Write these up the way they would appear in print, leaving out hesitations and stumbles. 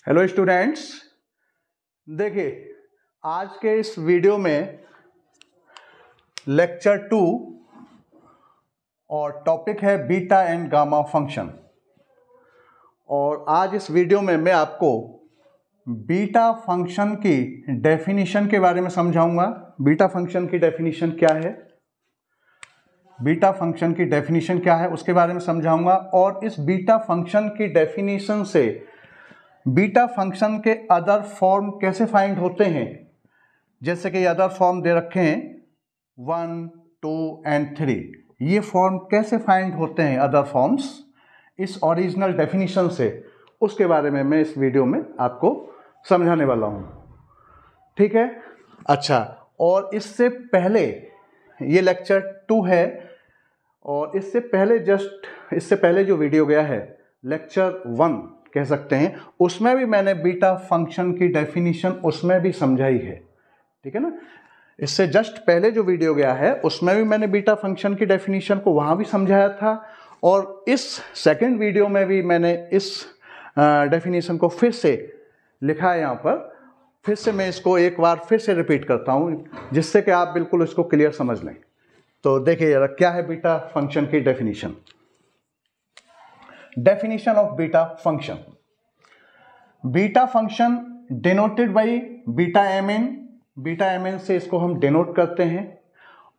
Hello students, देखिए आज के इस वीडियो में लेक्चर 2 और टॉपिक है बीटा एंड गामा फंक्शन। और आज इस वीडियो में मैं आपको बीटा फंक्शन की डेफिनेशन के बारे में समझाऊंगा। बीटा फंक्शन की डेफिनेशन क्या है, बीटा फंक्शन की डेफिनेशन क्या है उसके बारे में समझाऊंगा। और इस बीटा फंक्शन की डेफिनेशन से बीटा फंक्शन के अदर फॉर्म कैसे फाइंड होते हैं, जैसे कि अदर फॉर्म दे रखे हैं 1, 2 एंड 3, ये फॉर्म कैसे फाइंड होते हैं अदर फॉर्म्स इस ओरिजिनल डेफिनेशन से, उसके बारे में मैं इस वीडियो में आपको समझाने वाला हूँ। ठीक है, अच्छा। और इससे पहले ये लेक्चर 2 है और इससे पहले जो वीडियो गया है लेक्चर 1 कह सकते हैं, उसमें भी मैंने बीटा फंक्शन की डेफिनेशन उसमें भी समझाई है। ठीक है ना, इससे जस्ट पहले जो वीडियो गया है उसमें भी मैंने बीटा फंक्शन की डेफिनेशन को वहां भी समझाया था। और इस सेकंड वीडियो में भी मैंने इस डेफिनेशन को फिर से लिखा है यहाँ पर। फिर से मैं इसको एक बार फिर से रिपीट करता हूँ जिससे कि आप बिल्कुल इसको क्लियर समझ लें। तो देखिए जरा क्या है बीटा फंक्शन की definition. Definition of beta function. Beta function denoted by beta mn. Beta mn से इसको हम डिनोट करते हैं।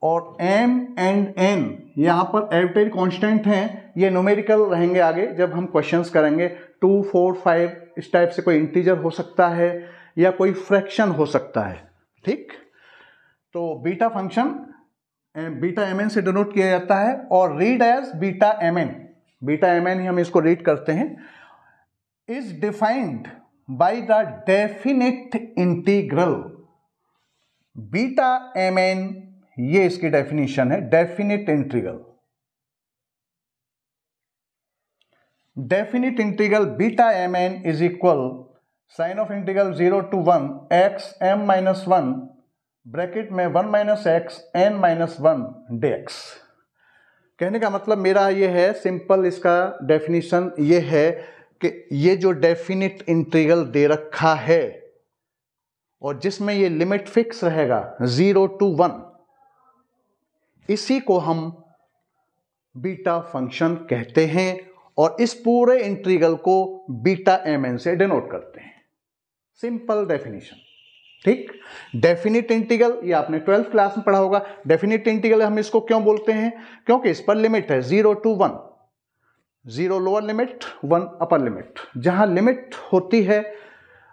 और m एंड n यहाँ पर आर्बिट्रेरी कांस्टेंट हैं, ये न्यूमेरिकल रहेंगे आगे जब हम क्वेश्चंस करेंगे। 2, 4, 5 इस टाइप से कोई इंटीजर हो सकता है या कोई फ्रैक्शन हो सकता है। ठीक, तो बीटा फंक्शन बीटा mn से डिनोट किया जाता है और read as beta mn, beta mn ही हम इसको रीड करते हैं, is defined by the definite integral. Beta mn ये इसकी डेफिनेशन है, definite integral. Definite integral beta mn is equal sign of integral 0 to 1 x m - 1 bracket में 1 - x n - 1 dx। कहने का मतलब मेरा ये है, सिंपल इसका डेफिनेशन ये है कि ये जो डेफिनिट इंटीग्रल दे रखा है और जिसमें ये लिमिट फिक्स रहेगा 0 to 1, इसी को हम बीटा फंक्शन कहते हैं और इस पूरे इंटीग्रल को बीटा mn से डिनोट करते हैं। Simple definition. ठीक, डेफिनिट इंटीग्रल ये आपने 12th क्लास में पढ़ा होगा। डेफिनिट इंटीग्रल हम इसको क्यों बोलते हैं, क्योंकि इस पर लिमिट है 0 to 1, 0 lower limit 1 upper limit. जहां लिमिट होती है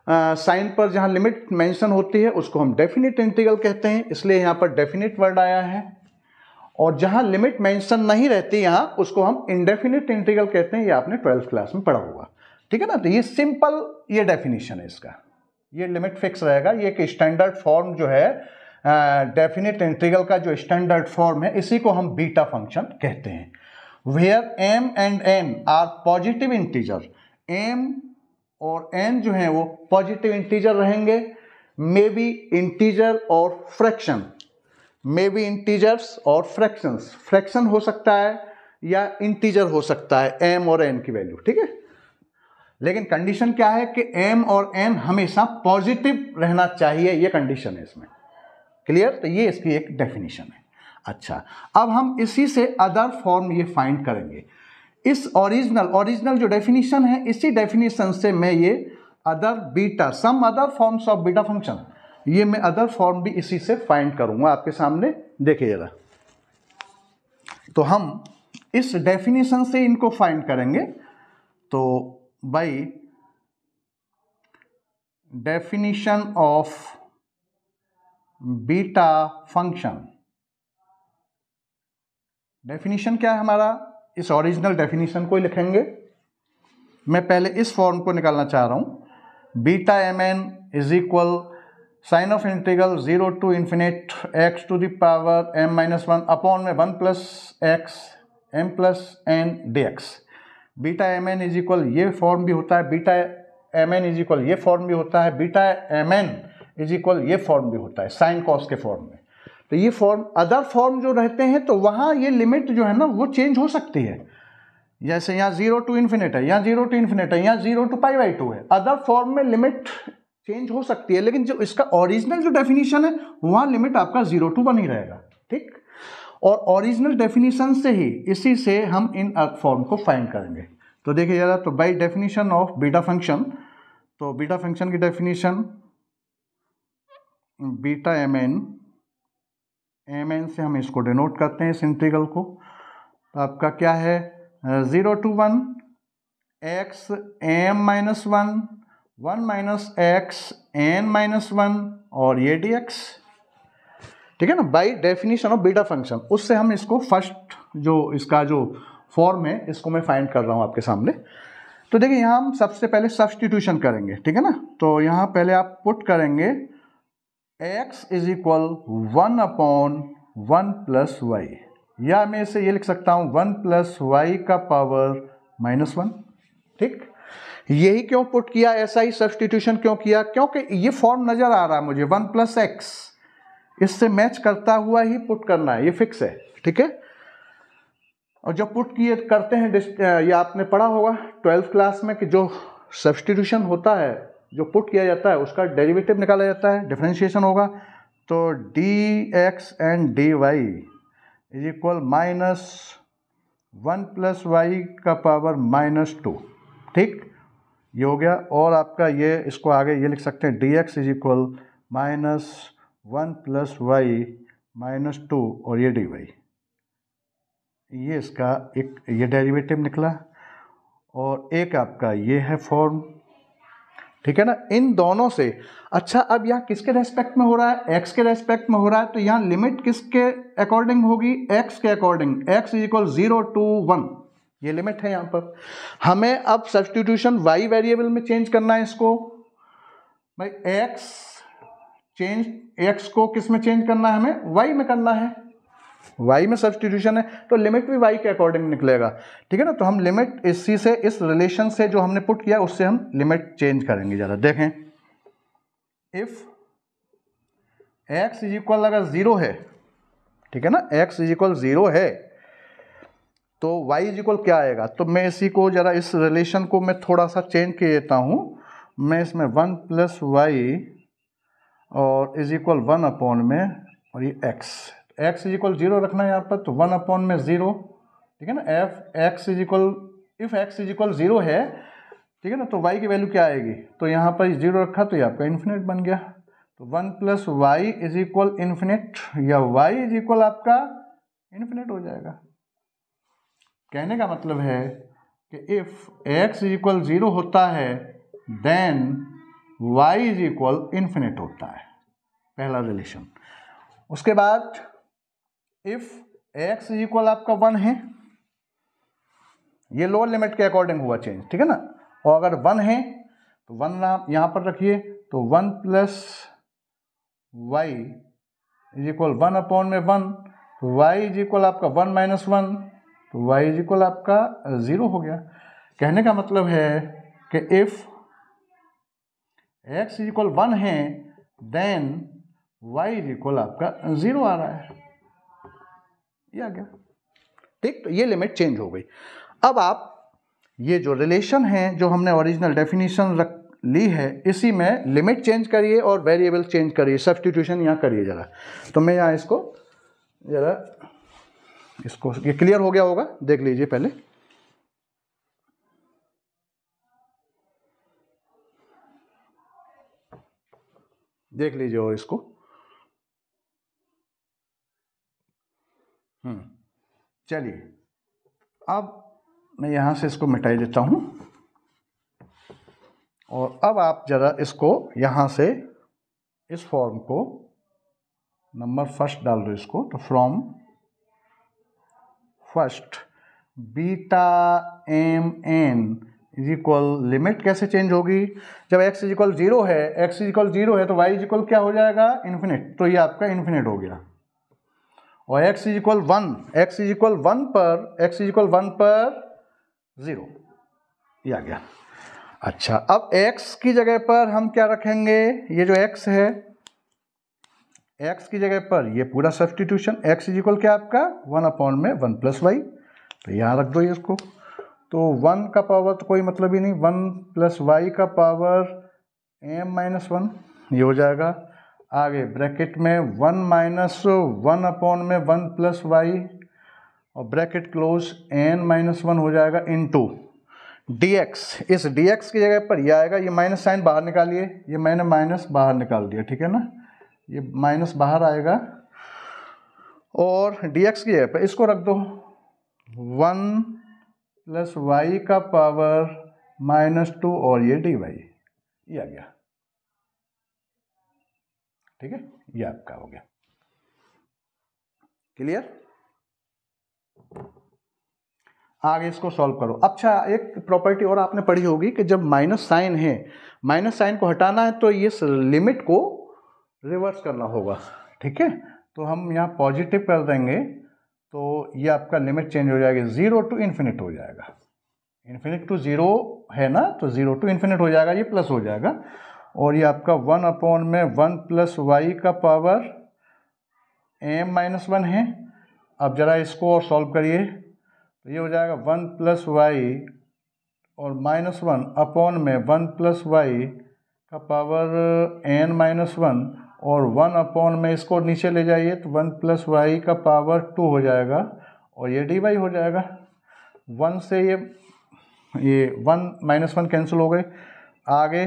साइन पर, जहां लिमिट मेंशन होती है उसको हम डेफिनिट इंटीग्रल कहते हैं, इसलिए यहां पर डेफिनिट वर्ड आया है। और जहां लिमिट मेंशन नहीं रहती यहां उसको हम इंडेफिनिट इंटीग्रल कहते हैं, ये आपने 12th क्लास में पढ़ा होगा। ठीक है ना, तो ये सिंपल ये डेफिनेशन है इसका, ये लिमिट फिक्स रहेगा। ये एक स्टैंडर्ड फॉर्म जो है डेफिनिट इंटीग्रल का, जो स्टैंडर्ड फॉर्म है, इसी को हम बीटा फंक्शन कहते हैं। Where m and n are positive integer, m और n जो है वो पॉजिटिव इंटीजर रहेंगे। मे बी इंटीजर और फ्रैक्शन, मे बी इंटीजर्स और फ्रैक्शंस, फ्रैक्शन हो सकता है या इंटीजर हो सकता है m और n की वैल्यू। ठीक है, लेकिन कंडीशन क्या है कि m और n हमेशा पॉजिटिव रहना चाहिए, ये कंडीशन है इसमें। क्लियर, तो ये इसकी एक डेफिनेशन है। अच्छा, अब हम इसी से अदर फॉर्म ये फाइंड करेंगे। इस ओरिजिनल जो डेफिनेशन है, इसी डेफिनेशन से मैं ये other beta, some other forms of beta function, ये मैं अदर फॉर्म भी इसी से फाइंड करूंगा आपके सामने। देखिए जरा, तो हम इस डेफिनेशन से इनको फाइंड करेंगे। तो by definition of beta function, definition क्या है हमारा, इस ओरिजिनल डेफिनेशन को ही लिखेंगे। मैं पहले इस फॉर्म को निकालना चाह रहा हूं, beta mn is equal sign of integral 0 to infinite x to the power m - 1 upon में 1 + x m + n dx। Beta mn is equal ये फॉर्म भी होता है, बीटा mn इज इक्वल ये फॉर्म भी होता है, बीटा mn इज इक्वल ये फॉर्म भी होता है साइन कॉस के फॉर्म में। तो ये फॉर्म, अदर फॉर्म जो रहते हैं तो वहां ये लिमिट जो है ना वो चेंज हो सकती है। जैसे यहाँ 0 टू इन्फिनिट है, यहाँ 0 टू इन्फिनिट है, यहाँ 0 टू पाई बाई 2 है। अदर फॉर्म में लिमिट चेंज हो सकती है, लेकिन जो इसका ओरिजिनल जो डेफिनेशन है वहाँ लिमिट आपका 0 टू 1 ही रहेगा, ठीक। और ओरिजिनल डेफिनेशन से ही, इसी से हम इन फॉर्म को फाइंड करेंगे। तो देखिए जरा, तो by definition of beta function, तो बीटा फंक्शन की डेफिनेशन बीटा एम एन से हम इसको डिनोट करते हैं इस इंटीग्रल को। तो आपका क्या है, 0 to 1 x m minus 1 minus x n minus 1 और ये डी एक्स, ठीक है ना, by definition of beta function. उससे हम इसको फर्स्ट जो इसका जो फॉर्म है इसको मैं फाइंड कर रहा हूँ आपके सामने। तो देखिए यहाँ हम सबसे पहले सब्सटीट्यूशन करेंगे, ठीक है ना। तो यहाँ पहले आप पुट करेंगे x is equal 1 upon 1 plus y, या मैं इसे ये लिख सकता हूँ 1 प्लस वाई का पावर माइनस 1, ठीक। यही क्यों पुट किया, ऐसा ही सब्सटीट्यूशन क्यों किया, क्योंकि ये फॉर्म नजर आ रहा है मुझे 1 प्लस एक्स, इससे मैच करता हुआ ही पुट करना है, ये फिक्स है, ठीक है। और जब पुट किए करते हैं, ये आपने पढ़ा होगा 12th क्लास में कि जो सब्सटीट्यूशन होता है, जो पुट किया जाता है उसका डेरिवेटिव निकाला जाता है, डिफरेंशिएशन होगा। तो d x and d y is equal minus 1 plus y का पावर माइनस 2, ठीक, ये हो गया। और आपका ये इसको आगे ये लिख सकते हैं d x is equal minus 1 plus y minus 2 और ये डी वाई, ये इसका एक ये डेरिवेटिव निकला। और एक आपका ये है फॉर्म, ठीक है ना, इन दोनों से। अच्छा, अब यहाँ किसके रेस्पेक्ट में हो रहा है, एक्स के रेस्पेक्ट में हो रहा है, तो यहाँ लिमिट किसके अकॉर्डिंग होगी, एक्स के according. X is equal 0 to 1, ये लिमिट है यहाँ पर। हमें अब सब्सटीट्यूशन वाई वेरिएबल में चेंज करना है इसको, भाई एक्स को किस में चेंज करना है, हमें वाई में करना है, वाई में सब्सटीट्यूशन है, तो लिमिट भी वाई के अकॉर्डिंग निकलेगा, ठीक है ना। तो हम लिमिट इसी से, इस रिलेशन से जो हमने पुट किया उससे हम लिमिट चेंज करेंगे। जरा देखें, इफ x इज इक्वल अगर 0 है, ठीक है ना, x इज इक्वल 0 है, तो y इज इक्वल क्या आएगा। तो मैं इसी को जरा, इस रिलेशन को मैं थोड़ा सा चेंज कर देता हूँ। मैं इसमें 1 प्लस वाई और इज इक्वल 1 अपॉन में, और ये x इज इक्वल 0 रखना है यहाँ पर, तो 1 अपॉन में 0, ठीक है ना। x इज इक्वल 0 है, ठीक है ना, तो y की वैल्यू क्या आएगी, तो यहाँ पर 0 रखा तो ये आपका इन्फिनिट बन गया। तो 1 plus y is equal infinite, या y इज इक्वल आपका इन्फिनिट हो जाएगा। कहने का मतलब है कि इफ x इज इक्वल 0 होता है then y is equal infinite होता है, पहला रिलेशन। उसके बाद इफ x इज इक्वल आपका 1 है, ये लोअर लिमिट के अकॉर्डिंग हुआ चेंज, ठीक है ना। और अगर 1 है तो 1 आप यहाँ पर रखिए, तो 1 plus y is equal 1 upon में 1, तो वाई इज इक्वल आपका 1 माइनस 1, तो वाई इज इक्वल आपका 0 हो गया। कहने का मतलब है कि इफ x इज इक्वल 1 है देन y इज इक्वल आपका 0 आ रहा है, ये आ गया, ठीक। तो ये लिमिट चेंज हो गई। अब आप ये जो रिलेशन है जो हमने ओरिजिनल डेफिनेशन ली है, इसी में लिमिट चेंज करिए और वेरिएबल चेंज करिए, सब्सटीट्यूशन यहाँ करिए जरा। तो मैं यहाँ इसको जरा, इसको ये क्लियर हो गया होगा, देख लीजिए पहले। देख लीजिए और इसको, चलिए अब मैं यहाँ से इसको मिटाई देता हूँ, और अब आप जरा इसको यहाँ से इस फॉर्म को नंबर फर्स्ट डाल दो इसको। तो from first beta M N is equal, limit कैसे चेंज होगी, जब x इज इक्वल 0 है, x इज इक्वल 0 है तो y इज इक्वल क्या हो जाएगा, इन्फिनिट। तो ये आपका इन्फिनिट हो गया। और x is equal 1, x is equal 1 पर 0, ये आ गया। अच्छा, अब x की जगह पर हम क्या रखेंगे, ये जो x है, x की जगह पर ये पूरा सब्सटीट्यूशन, x इज इक्वल क्या आपका 1 अपॉन में 1 प्लस वाई, तो यहाँ रख दो ये इसको। तो 1 का पावर तो कोई मतलब ही नहीं, 1 प्लस वाई का पावर m माइनस 1 ये हो जाएगा। आगे ब्रैकेट में 1 माइनस 1 अपॉन में 1 प्लस वाई और ब्रैकेट क्लोज n माइनस 1 हो जाएगा इनटू dx। इस dx की जगह पर यह आएगा, ये माइनस साइन बाहर निकालिए, ये मैंने माइनस बाहर निकाल दिया, ठीक है ना, ये माइनस बाहर आएगा और dx की जगह पर इसको रख दो 1 प्लस वाई का पावर माइनस 2 और ये dy ये आ गया, ठीक है, ये आपका हो गया। क्लियर? आगे इसको सॉल्व करो। अच्छा, एक प्रॉपर्टी और आपने पढ़ी होगी कि जब माइनस साइन है, माइनस साइन को हटाना है तो इस लिमिट को रिवर्स करना होगा, ठीक है। तो हम यहाँ पॉजिटिव कर देंगे तो ये आपका लिमिट चेंज हो जाएगी, 0 टू इन्फिनिट हो जाएगा, इन्फिनिट टू 0 है ना, तो 0 टू इन्फिनिट हो जाएगा, ये प्लस हो जाएगा और ये आपका 1 अपॉन में 1 प्लस वाई का पावर m माइनस 1 है। अब जरा इसको और सॉल्व करिए तो ये हो जाएगा 1 प्लस वाई और माइनस 1 अपॉन में 1 प्लस वाई का पावर n माइनस 1 और 1 अपॉन में इसको नीचे ले जाइए तो 1 प्लस वाई का पावर 2 हो जाएगा और ये dy हो जाएगा। 1 से ये 1 माइनस 1 कैंसिल हो गए। आगे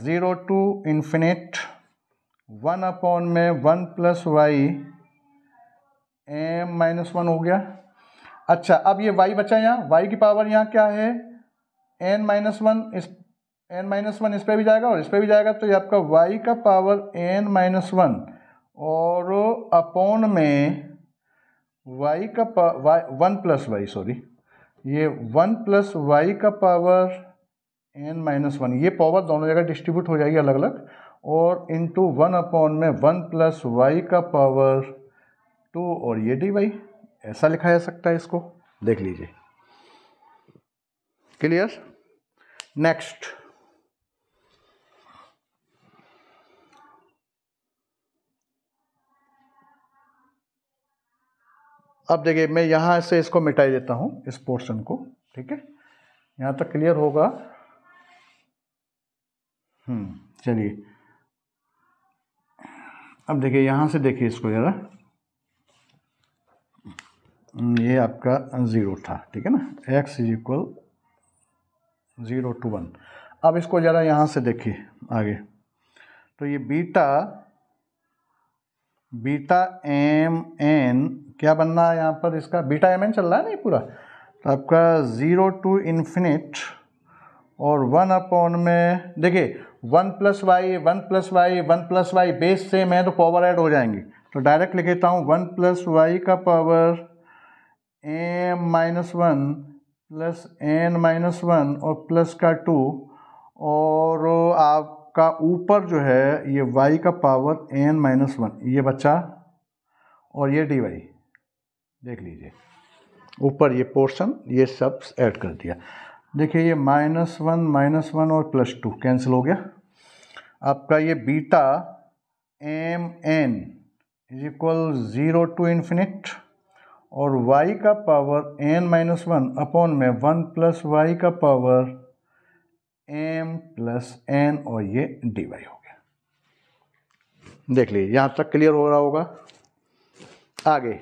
0 टू इन्फिनिट 1 अपॉन में 1 प्लस वाई m माइनस 1 हो गया। अच्छा, अब ये y बचा, यहाँ y की पावर यहाँ क्या है n माइनस 1, इस n माइनस 1 इस पर भी जाएगा और इस पर भी जाएगा, तो ये आपका y का पावर n माइनस 1 और अपॉन में y का 1 प्लस वाई, सॉरी ये 1 प्लस वाई का पावर n माइनस 1, ये पावर दोनों जगह डिस्ट्रीब्यूट हो जाएगी अलग अलग और इंटू 1 अपॉन में 1 प्लस वाई का पावर 2 और ये dy, ऐसा लिखा जा सकता है, इसको देख लीजिए। क्लियर? नेक्स्ट, अब देखिए मैं यहां से इसको मिटाई देता हूं, इस पोर्शन को, ठीक है, यहां तक क्लियर होगा। चलिए अब देखिए यहां से देखिए इसको जरा, ये आपका 0 था, ठीक है ना, x इज इक्वल 0 टू 1। अब इसको ज़रा यहाँ से देखिए आगे, तो ये बीटा एम एन क्या बनना है यहाँ पर, इसका बीटा एम एन चल रहा है ना ये पूरा, तो आपका 0 टू इन्फिनिट और 1 अपॉन में देखिए 1 plus y 1 plus y 1 plus y base same है तो पावर ऐड हो जाएंगी, तो डायरेक्ट लिख देता हूँ 1 प्लस वाई का power m minus 1 plus n minus 1 और प्लस का 2 और आपका ऊपर जो है ये y का पावर n माइनस 1 ये बचा और ये dy, देख लीजिए ऊपर ये पोर्शन ये सब ऐड कर दिया। देखिए ये -1 और +2 कैंसिल हो गया। आपका ये beta M N is equal 0 to infinite और y का पावर n माइनस 1 अपॉन में 1 प्लस वाई का पावर m प्लस n और ये dy हो गया। देख लीजिए यहाँ तक क्लियर हो रहा होगा। आगे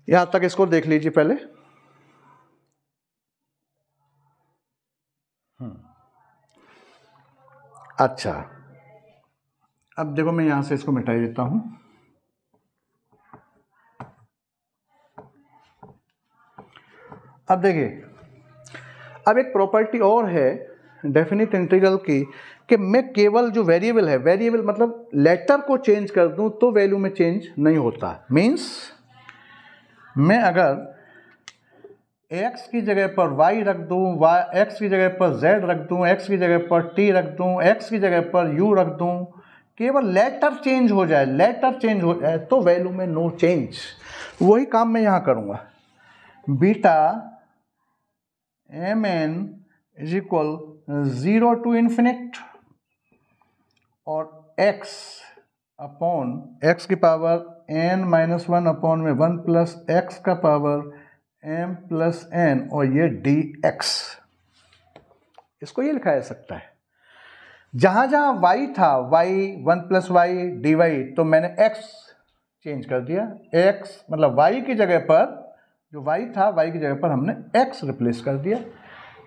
यहाँ तक इसको देख लीजिए पहले। अच्छा, अब देखो मैं यहाँ से इसको मिटा देता हूँ। अब देखिए, अब एक प्रॉपर्टी और है डेफिनिट इंटीग्रल की कि मैं केवल जो वेरिएबल है, वेरिएबल मतलब लेटर को चेंज कर दूं तो वैल्यू में चेंज नहीं होता। मीन्स मैं अगर x की जगह पर y रख दूं, x की जगह पर z रख दूं, x की जगह पर t रख दूं, x की जगह पर u रख दूं, केवल लेटर चेंज हो जाए, लेटर चेंज हो जाए तो वैल्यू में नो चेंज। वही काम मैं यहाँ करूँगा। Beta M N is equal 0 to infinite और x अपॉन x की पावर n माइनस 1 अपॉन में 1 प्लस x का पावर m प्लस n और ये dx, इसको ये लिखा जा सकता है। जहां जहां y था, y 1 प्लस वाई dy, तो मैंने x चेंज कर दिया। x मतलब y की जगह पर, जो y था y की जगह पर हमने x रिप्लेस कर दिया,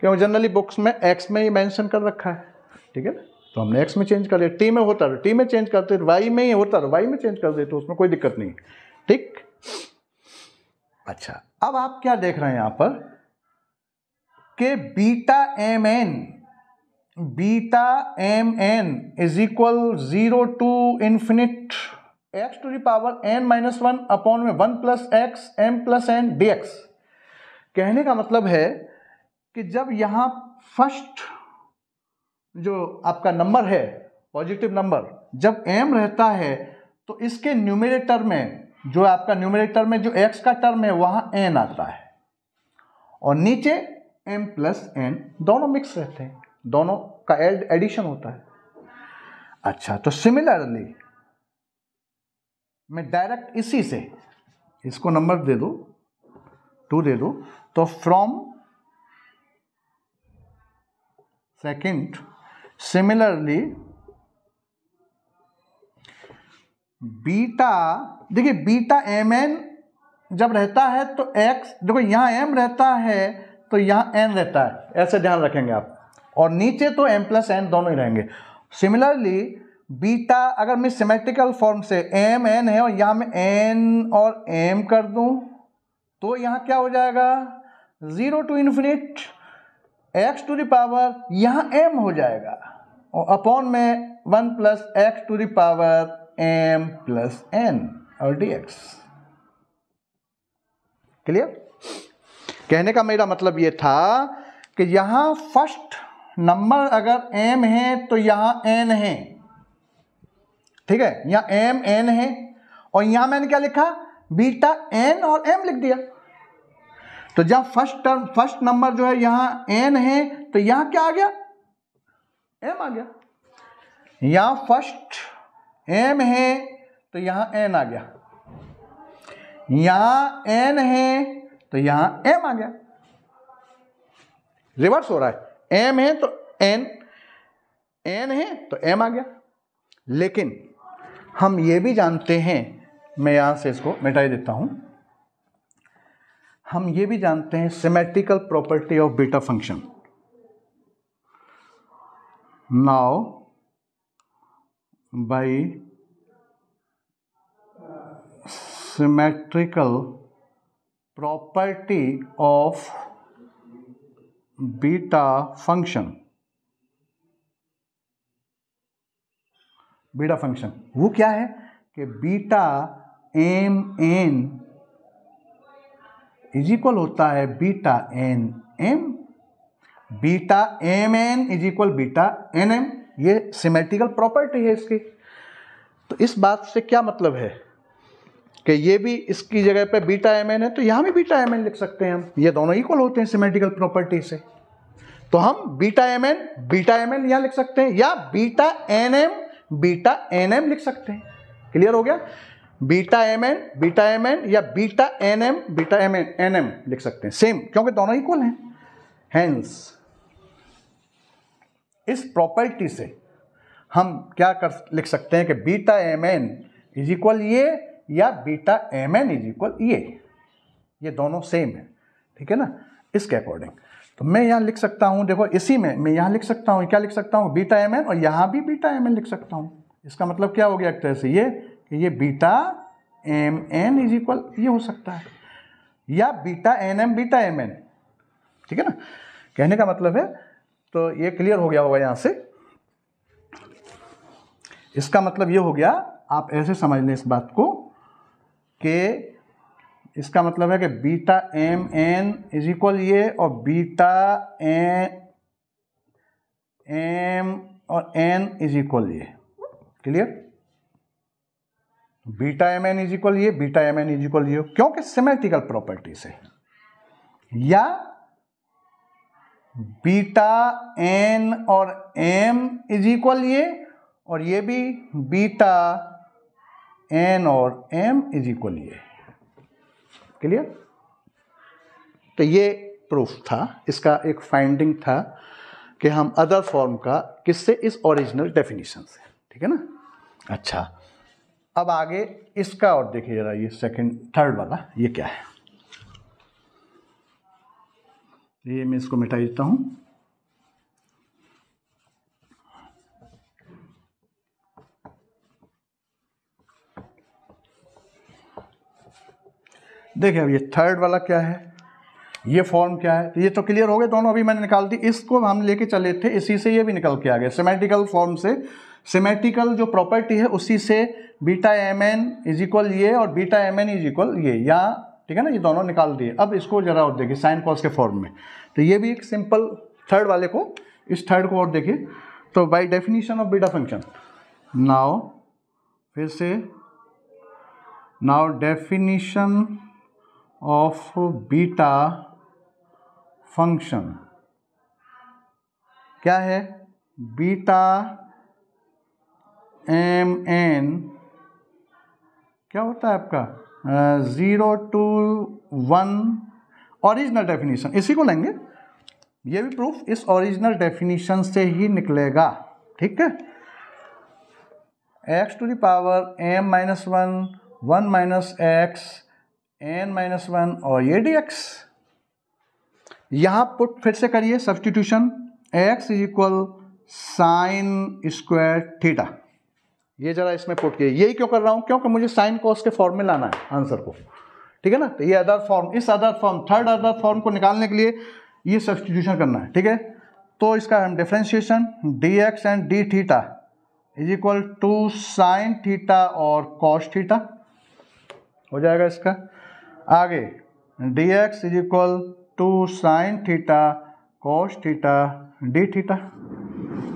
क्योंकि जनरली बुक्स में x में ही मेंशन कर रखा है, ठीक है ना। तो हमने x में चेंज कर दिया। t में होता तो t में चेंज करते, y में ही होता तो y में चेंज कर देते, तो उसमें कोई दिक्कत नहीं, ठीक। अच्छा, अब आप क्या देख रहे हैं यहां पर कि beta M N is equal 0 to infinite x to the power n minus 1 upon में 1 plus x m plus n dx। कहने का मतलब है कि जब यहां फर्स्ट जो आपका नंबर है, पॉजिटिव नंबर, जब m रहता है तो इसके न्यूमरेटर में, जो आपका न्यूमरेटर में जो x का टर्म है वहां n आता है, और नीचे m प्लस n, दोनों मिक्स रहते हैं, दोनों का एडिशन होता है। अच्छा, तो सिमिलरली मैं डायरेक्ट इसी से इसको नंबर दे दूं, 2 दे दूं, तो फ्रॉम सेकंड सिमिलरली बीटा, देखिए बीटा एम एन जब रहता है तो x, देखो यहाँ m रहता है तो यहाँ n रहता है, ऐसे ध्यान रखेंगे आप, और नीचे तो m प्लस n दोनों ही रहेंगे। सिमिलरली बीटा, अगर मैं सिमेट्रिकल फॉर्म से m n है और यहाँ मैं n और m कर दूं, तो यहाँ क्या हो जाएगा, 0 to infinite x to the power, यहाँ m हो जाएगा, और अपॉन में 1 plus x to the power m plus n और dx। क्लियर? कहने का मेरा मतलब ये था कि यहां फर्स्ट नंबर अगर m है तो यहां n है, ठीक है, यहां m n है, और यहां मैंने क्या लिखा, बीटा n और m लिख दिया। तो जब फर्स्ट नंबर जो है यहां n है तो यहां क्या आ गया, m आ गया। यहां फर्स्ट m है तो यहां n आ गया, यहां n है तो यहां m आ गया, रिवर्स हो रहा है, m है तो n, n है तो m आ गया। लेकिन हम ये भी जानते हैं, मैं यहां से इसको मिटा देता हूं, हम ये भी जानते हैं symmetrical property of beta function. Now by symmetrical property of beta function, beta function वो क्या है कि beta M N is equal होता है beta n m, beta M N is equal beta n m, ये सिमेट्रिकल प्रॉपर्टी है इसकी। तो इस बात से क्या मतलब है कि ये भी इसकी जगह पे बीटा एम एन है तो यहाँ भी बीटा एम एन लिख सकते हैं हम, ये दोनों इक्वल होते हैं सिमेट्रिकल प्रॉपर्टी से। तो हम बीटा एम एन यहाँ लिख सकते हैं, या बीटा एन एम लिख सकते हैं। क्लियर हो गया? बीटा एम एन या बीटा एन एम लिख सकते हैं, सेम, क्योंकि दोनों इक्वल हैं। हेंस इस प्रॉपर्टी से हम क्या लिख सकते हैं कि beta M N is equal ये, या beta M N is equal ये दोनों सेम है, ठीक है ना, इसके अकॉर्डिंग। तो मैं यहाँ लिख सकता हूँ, देखो इसी में मैं यहाँ लिख सकता हूँ, क्या लिख सकता हूँ, बीटा एम एन, और यहाँ भी बीटा एम एन लिख सकता हूँ। इसका मतलब क्या हो गया एक तरह से ये कि ये beta M N is equal ये हो सकता है, या beta n m beta M n, ठीक है ना, कहने का मतलब है। तो ये क्लियर हो गया होगा यहाँ से। इसका मतलब ये हो गया, आप ऐसे समझ लें इस बात को कि इसका मतलब है कि beta M N is equal ये, और बीटा एम और एन इज इक्वल ये। Clear? Beta M N is equal ये, beta M N is equal ये, क्योंकि सिमेट्रिकल प्रॉपर्टी से। या बीटा एन और एम इज इक्वल ये, और ये भी बीटा एन और एम इज इक्वल ये। क्लियर? तो ये प्रूफ था, इसका एक फाइंडिंग था कि हम अदर फॉर्म का किससे, इस ओरिजिनल डेफिनेशन से, ठीक है ना। अच्छा, अब आगे इसका और देखिए जरा, ये सेकंड थर्ड वाला ये क्या है, ये मैं इसको मिटा देता हूं। देखिए अब ये थर्ड वाला क्या है, ये फॉर्म क्या है, तो ये तो क्लियर हो गए दोनों, अभी मैंने निकाल दी। इसको हम लेके चले थे, इसी से ये भी निकल के आ गया, सिमेट्रिकल फॉर्म से, सिमेट्रिकल जो प्रॉपर्टी है उसी से beta M N is equal ये और beta M N is equal ये, यहाँ ठीक है ना, ये दोनों निकाल दिए। अब इसको जरा और देखिए साइन कॉस के फॉर्म में, तो ये भी एक सिंपल थर्ड वाले को, इस थर्ड को और देखिए, तो by definition of beta function, now फिर से, now definition of beta function क्या है, बीटा एम एन क्या होता है आपका 0 to 1, ओरिजिनल डेफिनेशन, इसी को लेंगे, ये भी प्रूफ इस ओरिजिनल डेफिनेशन से ही निकलेगा, ठीक है। x to the power m minus 1 minus x n minus 1 और ये dx, यहाँ पुट फिर से करिए substitution, x is equal sine square theta, ये जरा इसमें पुट किए। यही क्यों कर रहा हूँ, क्योंकि मुझे साइन कॉस के फॉर्म में लाना है आंसर को, ठीक है ना। तो ये अदर फॉर्म, इस other form, third other form को निकालने के लिए ये सब्सटीट्यूशन करना है, ठीक है। तो इसका हम differentiation dx and d theta is equal to sine theta और कॉस थीटा हो जाएगा इसका। आगे dx is equal to sine theta cos theta D theta.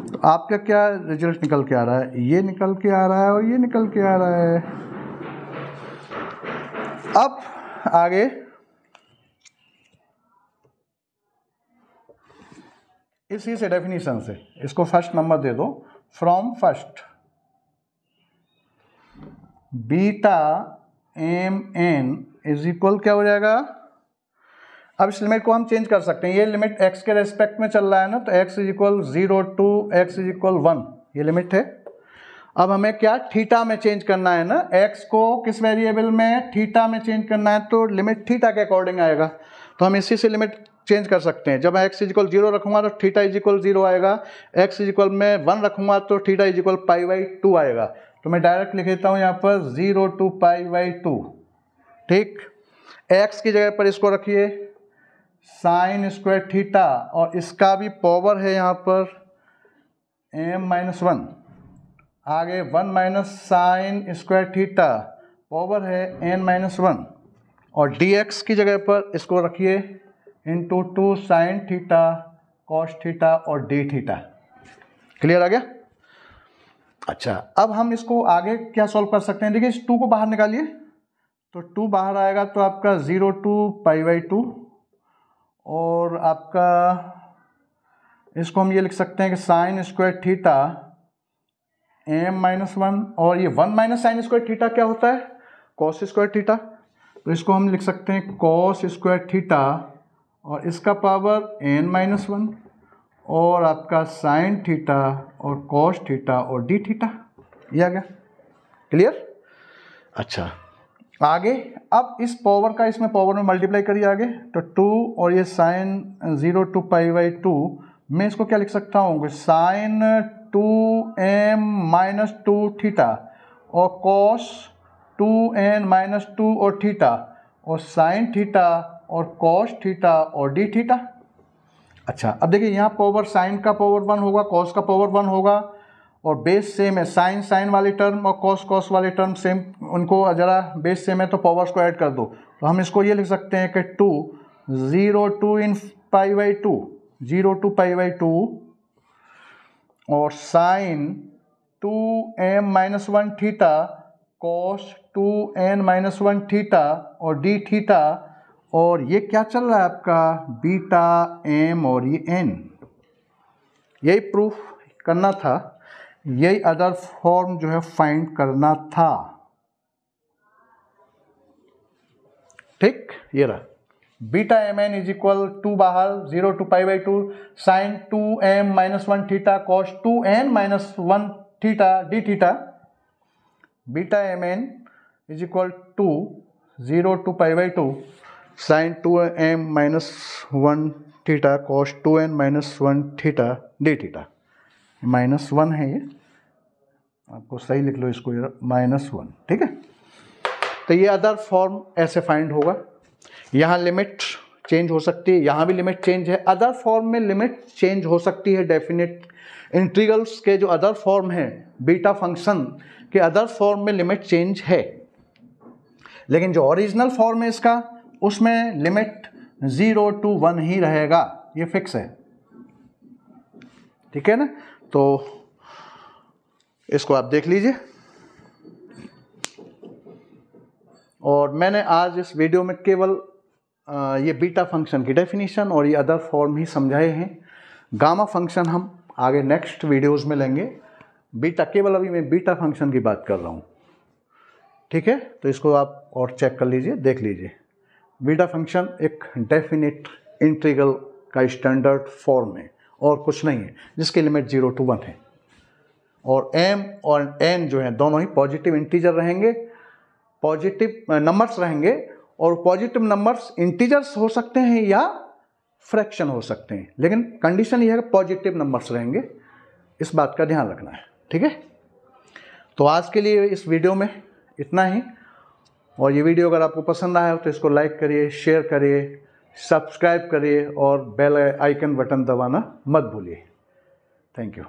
तो आपका क्या रिजल्ट निकल के आ रहा है, ये निकल के आ रहा है और ये निकल के आ रहा है। अब आगे इसी से डेफिनेशन से इसको फर्स्ट नंबर दे दो, from first beta M N is equal क्या हो जाएगा। अब इस लिमिट को हम चेंज कर सकते हैं, ये लिमिट x के रेस्पेक्ट में चल रहा है ना, तो x is equal 0 to x is equal 1, ये लिमिट है। अब हमें क्या थीटा में चेंज करना है ना, x को किस वेरिएबल में, थीटा में चेंज करना है, तो लिमिट थीटा के अकॉर्डिंग आएगा। तो हम इसी से लिमिट चेंज कर सकते हैं। जब मैं x इज इक्वल 0 रखूँगा तो थीटा इज इक्वल 0 आएगा, x इज इक्वल में 1 रखूँगा तो थीटा इज इक्वल π/2 आएगा। तो मैं डायरेक्ट लिख देता हूँ यहाँ पर 0 टू π/2, ठीक। x की जगह पर इसको रखिए साइन स्क्वायर थीटा, और इसका भी पावर है यहाँ पर m-1, आगे 1 minus sign square theta, power है n-1, और dx की जगह पर इसको रखिए into 2 sign theta cos theta और डी थीटा। क्लियर आ गया। अच्छा, अब हम इसको आगे क्या सॉल्व कर सकते हैं, देखिए इस 2 को बाहर निकालिए, तो 2 बाहर आएगा तो आपका 0 टू π/2, और आपका इसको हम ये लिख सकते हैं कि साइन स्क्वायर थीटा m-1, और ये 1 माइनस साइन स्क्वायर थीटा क्या होता है, कॉस स्क्वायर थीटा, तो इसको हम लिख सकते हैं कॉस स्क्वायर थीटा, और इसका पावर n-1, और आपका साइन थीटा और कॉस थीटा और डी थीटा, ये आ गया। क्लियर। अच्छा, आगे अब इस पावर का इसमें पावर में मल्टीप्लाई करिए आगे, तो 2 और ये साइन 0 टू π/2, मैं इसको क्या लिख सकता हूँ, साइन 2m-2 थीटा और कॉस 2n-2 और थीटा, और साइन थीटा और कॉस थीटा और डी थीटा। अच्छा, अब देखिए यहाँ पावर साइन का पावर 1 होगा, कॉस का पावर 1 होगा, और बेस सेम है, साइन साइन वाली टर्म और कॉस कॉस वाली टर्म सेम, उनको जरा बेस सेम है तो पावर्स को ऐड कर दो। तो हम इसको ये लिख सकते हैं कि 2 0 टू इन π/2, 0 टू π/2, और sine 2m-1 theta cos 2n-1 theta और डी थीटा, और ये क्या चल रहा है आपका बीटा एम और ये n। यही प्रूफ करना था, यही अदर फॉर्म जो है फाइंड करना था, ठीक। ये रहा beta M N is equal 2 बाहर 0 to π/2 sine 2m - 1 theta cos 2n - 1 theta D theta. Beta M N is equal to 0 to π/2 sine 2m - 1 theta cos 2n - 1 theta D theta. -1 है ये, आपको सही लिख लो इसको, -1, ठीक है। तो ये अदर फॉर्म ऐसे फाइंड होगा। यहाँ लिमिट चेंज हो सकती है, यहाँ भी लिमिट चेंज है। अदर फॉर्म में लिमिट चेंज हो सकती है डेफिनेट। इंटीग्रल्स के जो अदर फॉर्म है, बीटा फंक्शन के अदर फॉर्म में लिमिट चेंज है, लेकिन जो ओरिजिनल फॉर्म है इसका, उसमें लिमिट 0 to 1 ही रहेगा, ये फिक्स है, ठीक है ना। तो इसको आप देख लीजिए। और मैंने आज इस वीडियो में केवल ये बीटा फंक्शन की डेफिनेशन और ये अदर फॉर्म ही समझाए हैं। गामा फंक्शन हम आगे नेक्स्ट वीडियोस में लेंगे। बीटा केवल अभी मैं बीटा फंक्शन की बात कर रहा हूँ, ठीक है। तो इसको आप और चेक कर लीजिए, देख लीजिए। बीटा फंक्शन एक डेफिनिट इंटीग्रल का स्टैंडर्ड फॉर्म है और कुछ नहीं है, जिसकी लिमिट 0 to 1 है। और m और n जो है दोनों ही पॉजिटिव इंटीजर रहेंगे, पॉजिटिव नंबर्स रहेंगे। और पॉजिटिव नंबर्स इंटीजर्स हो सकते हैं या फ्रैक्शन हो सकते हैं, लेकिन कंडीशन ये है कि पॉजिटिव नंबर्स रहेंगे। इस बात का ध्यान रखना है, ठीक है। तो आज के लिए इस वीडियो में इतना ही। और ये वीडियो अगर आपको पसंद आया हो तो इसको लाइक करिए, शेयर करिए, सब्सक्राइब करिए और बेल आइकन बटन दबाना मत भूलिए। Thank you.